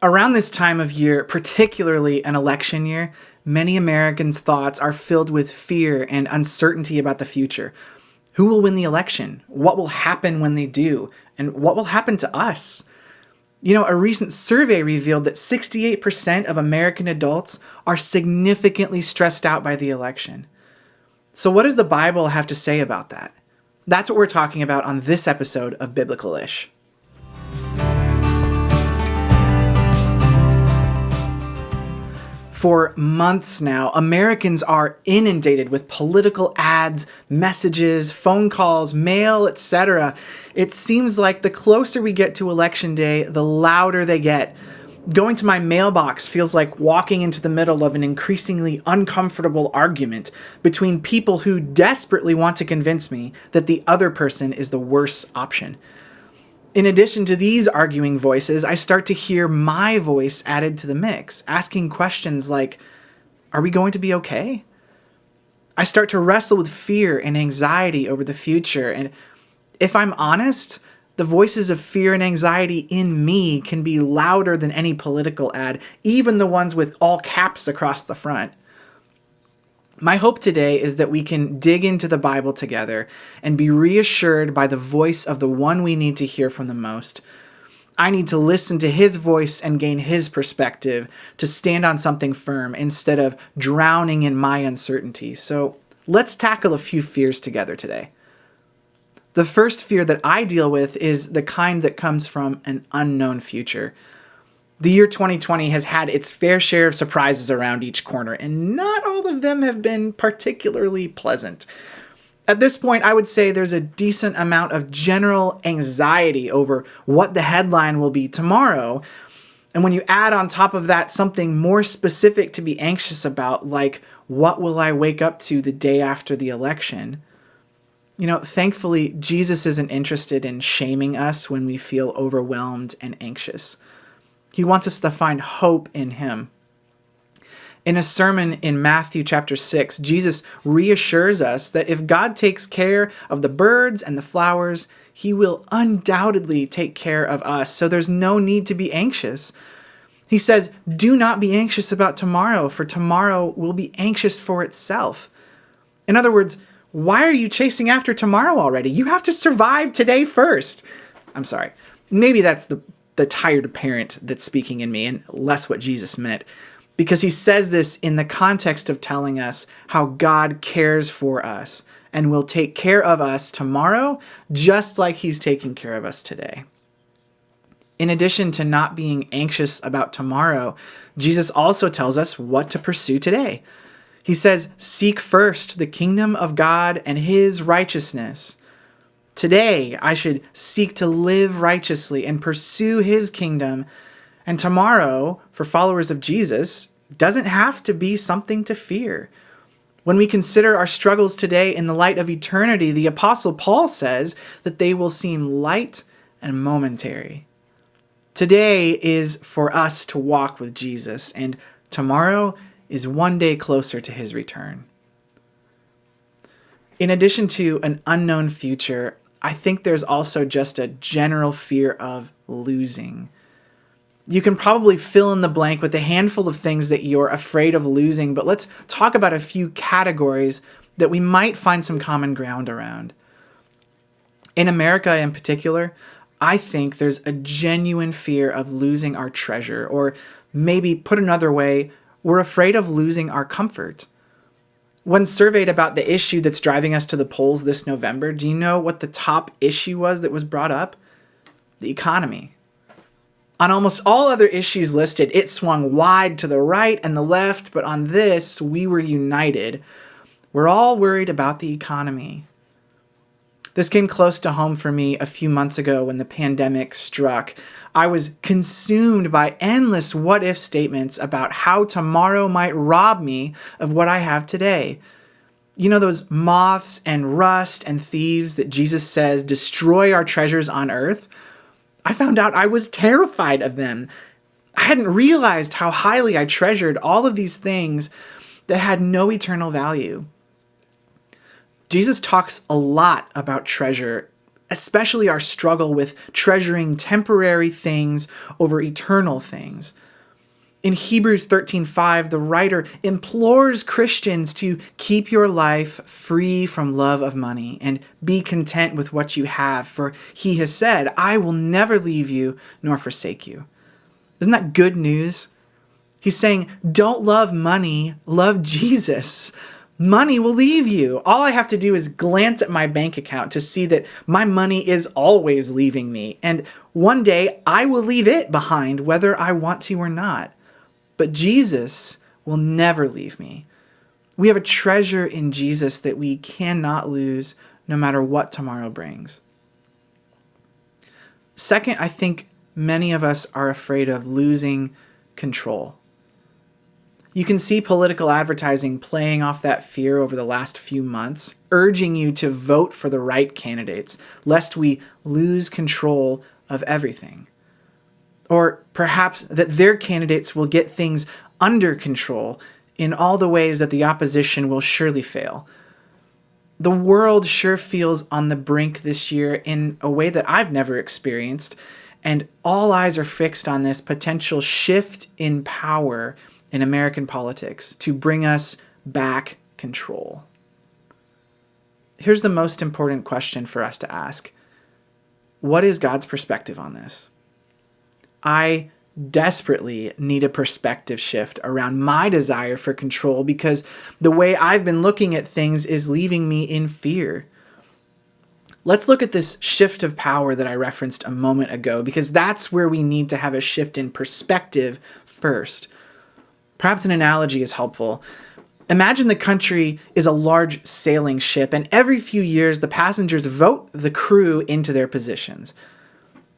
Around this time of year, particularly an election year, many Americans' thoughts are filled with fear and uncertainty about the future. Who will win the election? What will happen when they do? And what will happen to us? A recent survey revealed that 68% of American adults are significantly stressed out by the election. So what does the Bible have to say about that? That's what we're talking about on this episode of Biblicalish. For months now, Americans are inundated with political ads, messages, phone calls, mail, etc. It seems like the closer we get to Election Day, the louder they get. Going to my mailbox feels like walking into the middle of an increasingly uncomfortable argument between people who desperately want to convince me that the other person is the worse option. In addition to these arguing voices, I start to hear my voice added to the mix, asking questions like, are we going to be okay? I start to wrestle with fear and anxiety over the future, and if I'm honest, the voices of fear and anxiety in me can be louder than any political ad, even the ones with all caps across the front. My hope today is that we can dig into the Bible together and be reassured by the voice of the one we need to hear from the most. I need to listen to his voice and gain his perspective to stand on something firm instead of drowning in my uncertainty. So let's tackle a few fears together today. The first fear that I deal with is the kind that comes from an unknown future. The year 2020 has had its fair share of surprises around each corner, and not all of them have been particularly pleasant. At this point, I would say there's a decent amount of general anxiety over what the headline will be tomorrow. And when you add on top of that something more specific to be anxious about, like what will I wake up to the day after the election? Thankfully, Jesus isn't interested in shaming us when we feel overwhelmed and anxious. He wants us to find hope in him. In a sermon in Matthew chapter 6, Jesus reassures us that if God takes care of the birds and the flowers, he will undoubtedly take care of us, so there's no need to be anxious. He says, do not be anxious about tomorrow, for tomorrow will be anxious for itself. In other words, why are you chasing after tomorrow already? You have to survive today first. I'm sorry. Maybe that's the tired parent that's speaking in me and less what Jesus meant, because he says this in the context of telling us how God cares for us and will take care of us tomorrow just like he's taking care of us today. In addition to not being anxious about tomorrow, Jesus also tells us what to pursue today. He says, seek first the kingdom of God and his righteousness. Today, I should seek to live righteously and pursue his kingdom. And tomorrow, for followers of Jesus, doesn't have to be something to fear. When we consider our struggles today in the light of eternity, the Apostle Paul says that they will seem light and momentary. Today is for us to walk with Jesus, and tomorrow is one day closer to his return. In addition to an unknown future, I think there's also just a general fear of losing. You can probably fill in the blank with a handful of things that you're afraid of losing, but let's talk about a few categories that we might find some common ground around. In America in particular, I think there's a genuine fear of losing our treasure, or maybe put another way, we're afraid of losing our comfort. When surveyed about the issue that's driving us to the polls this November, do you know what the top issue was that was brought up? The economy. On almost all other issues listed, it swung wide to the right and the left, but on this, we were united. We're all worried about the economy. This came close to home for me a few months ago when the pandemic struck. I was consumed by endless what-if statements about how tomorrow might rob me of what I have today. Those moths and rust and thieves that Jesus says destroy our treasures on earth? I found out I was terrified of them. I hadn't realized how highly I treasured all of these things that had no eternal value. Jesus talks a lot about treasure especially our struggle with treasuring temporary things over eternal things. In Hebrews 13:5, the writer implores Christians to keep your life free from love of money and be content with what you have, for he has said, I will never leave you nor forsake you. Isn't that good news? He's saying, don't love money, love Jesus. Money will leave you. All I have to do is glance at my bank account to see that my money is always leaving me. And one day I will leave it behind, whether I want to or not. But Jesus will never leave me. We have a treasure in Jesus that we cannot lose no matter what tomorrow brings. Second, I think many of us are afraid of losing control. You can see political advertising playing off that fear over the last few months, urging you to vote for the right candidates, lest we lose control of everything. Or perhaps that their candidates will get things under control in all the ways that the opposition will surely fail. The world sure feels on the brink this year in a way that I've never experienced, and all eyes are fixed on this potential shift in power in American politics to bring us back control. Here's the most important question for us to ask. What is God's perspective on this? I desperately need a perspective shift around my desire for control because the way I've been looking at things is leaving me in fear. Let's look at this shift of power that I referenced a moment ago, because that's where we need to have a shift in perspective first. Perhaps an analogy is helpful. Imagine the country is a large sailing ship, and every few years the passengers vote the crew into their positions.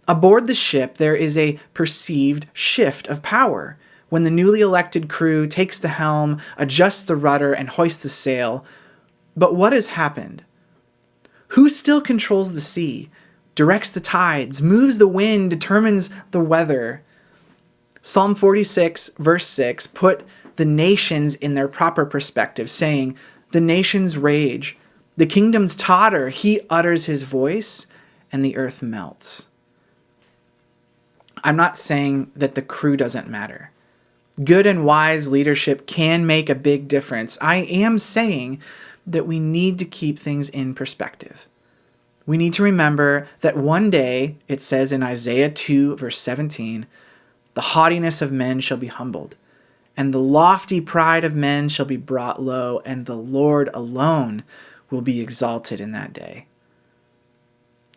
Aboard the ship, there is a perceived shift of power. When the newly elected crew takes the helm, adjusts the rudder, and hoists the sail. But what has happened? Who still controls the sea, directs the tides, moves the wind, determines the weather? Psalm 46, verse 6, put the nations in their proper perspective, saying, the nations rage, the kingdoms totter, he utters his voice, and the earth melts. I'm not saying that the crew doesn't matter. Good and wise leadership can make a big difference. I am saying that we need to keep things in perspective. We need to remember that one day, it says in Isaiah 2, verse 17, the haughtiness of men shall be humbled, and the lofty pride of men shall be brought low, and the Lord alone will be exalted in that day.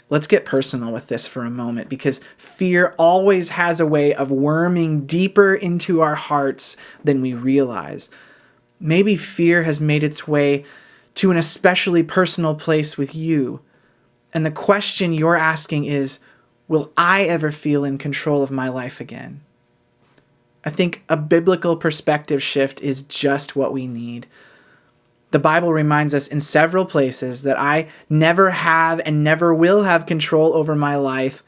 Let's get personal with this for a moment, because fear always has a way of worming deeper into our hearts than we realize. Maybe fear has made its way to an especially personal place with you. And the question you're asking is, will I ever feel in control of my life again? I think a biblical perspective shift is just what we need. The Bible reminds us in several places that I never have and never will have control over my life.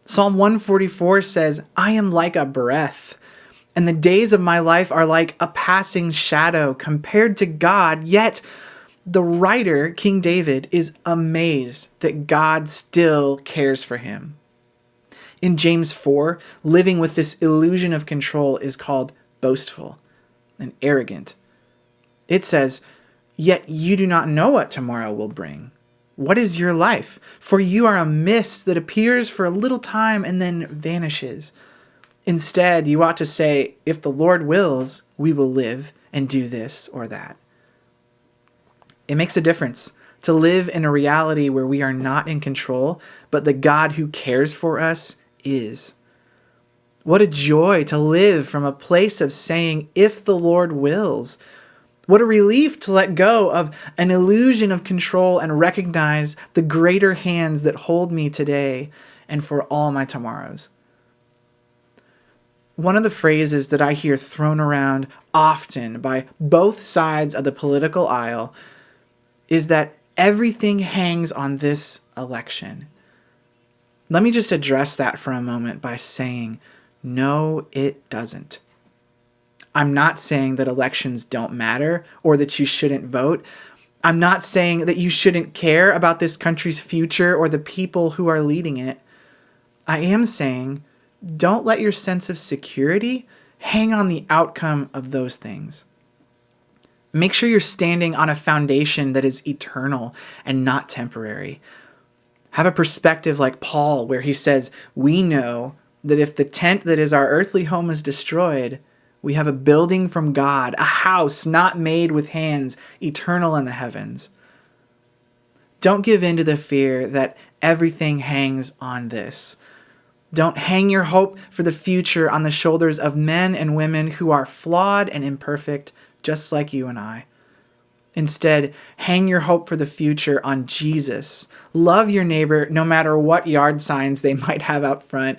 Psalm 144 says, I am like a breath, and the days of my life are like a passing shadow compared to God. Yet the writer, King David, is amazed that God still cares for him. In James 4, living with this illusion of control is called boastful and arrogant. It says, yet you do not know what tomorrow will bring. What is your life? For you are a mist that appears for a little time and then vanishes. Instead, you ought to say, if the Lord wills, we will live and do this or that. It makes a difference to live in a reality where we are not in control, but the God who cares for us is. What a joy to live from a place of saying, if the Lord wills. What a relief to let go of an illusion of control and recognize the greater hands that hold me today and for all my tomorrows. One of the phrases that I hear thrown around often by both sides of the political aisle is that everything hangs on this election. Let me just address that for a moment by saying, no, it doesn't. I'm not saying that elections don't matter or that you shouldn't vote. I'm not saying that you shouldn't care about this country's future or the people who are leading it. I am saying don't let your sense of security hang on the outcome of those things. Make sure you're standing on a foundation that is eternal and not temporary. Have a perspective like Paul, where he says, we know that if the tent that is our earthly home is destroyed, we have a building from God, a house not made with hands, eternal in the heavens. Don't give in to the fear that everything hangs on this. Don't hang your hope for the future on the shoulders of men and women who are flawed and imperfect, just like you and I. Instead, hang your hope for the future on Jesus. Love your neighbor no matter what yard signs they might have out front,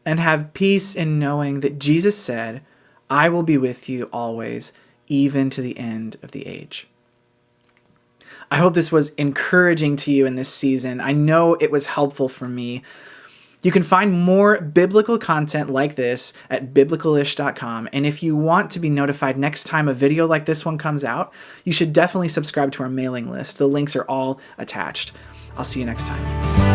and have peace in knowing that Jesus said, I will be with you always, even to the end of the age. I hope this was encouraging to you in this season. I know it was helpful for me. You can find more biblical content like this at Biblicalish.com. And if you want to be notified next time a video like this one comes out, you should definitely subscribe to our mailing list. The links are all attached. I'll see you next time.